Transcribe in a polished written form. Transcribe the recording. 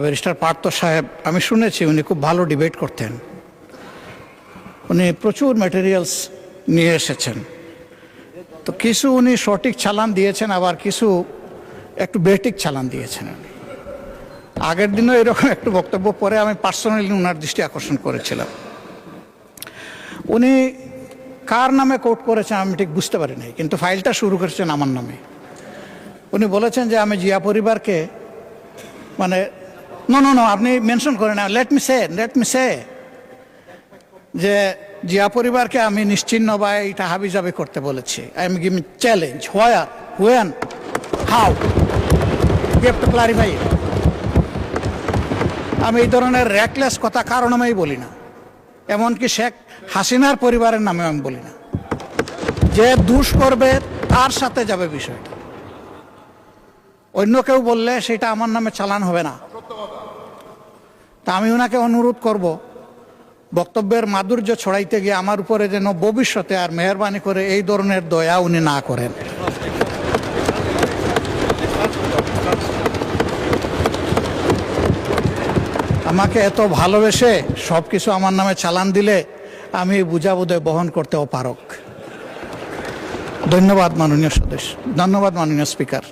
Barrister Partha সাহেব, আমি শুনেছি উনি খুব ভালো ডিবেট করতেন। উনি প্রচুর ম্যাটেরিয়ালস নিয়ে এসেছেন। তো কিছু উনি সঠিক চালান দিয়েছেন, আবার কিছু একটু বেঠিক চালান দিয়েছেন। আগের দিনও এরকম একটু বক্তব্য পরে আমি পার্সোনালি ওনার দৃষ্টি আকর্ষণ করেছিলাম। উনি কার নামে কোর্ট করেছেন আমি ঠিক বুঝতে পারি নাই, কিন্তু ফাইলটা শুরু করেছেন আমার নামে। উনি বলেছেন যে আমি জিয়া পরিবারকে মানে নো আপনি মেনশন করেন না, লেট মি সে যে জিয়া পরিবারকে আমি নিশ্চিহ্ন বা এটা হাবিজাবি করতে বলেছি। I am giving challenge, where, when, how, you have to clarify. আমি এই ধরনের র্যাকলেস কথা কারো নামেই বলি না, এমনকি শেখ হাসিনার পরিবারের নামে আমি বলি না। যে দুষ করবে তার সাথে যাবে বিষয়টা, অন্য কেউ বললে সেটা আমার নামে চালান হবে না। তা আমি ওনাকে অনুরোধ করব, বক্তব্যের মাধুর্য ছড়াইতে গিয়ে আমার উপরে যেন ভবিষ্যতে আর মেহরবানি করে এই ধরনের দয়া উনি না করেন। আমাকে এত ভালোবেসে সব কিছু আমার নামে চালান দিলে আমি বুঝাবুঝে বহন করতে অপারগ। ধন্যবাদ মাননীয় সদস্য, ধন্যবাদ মাননীয় স্পিকার।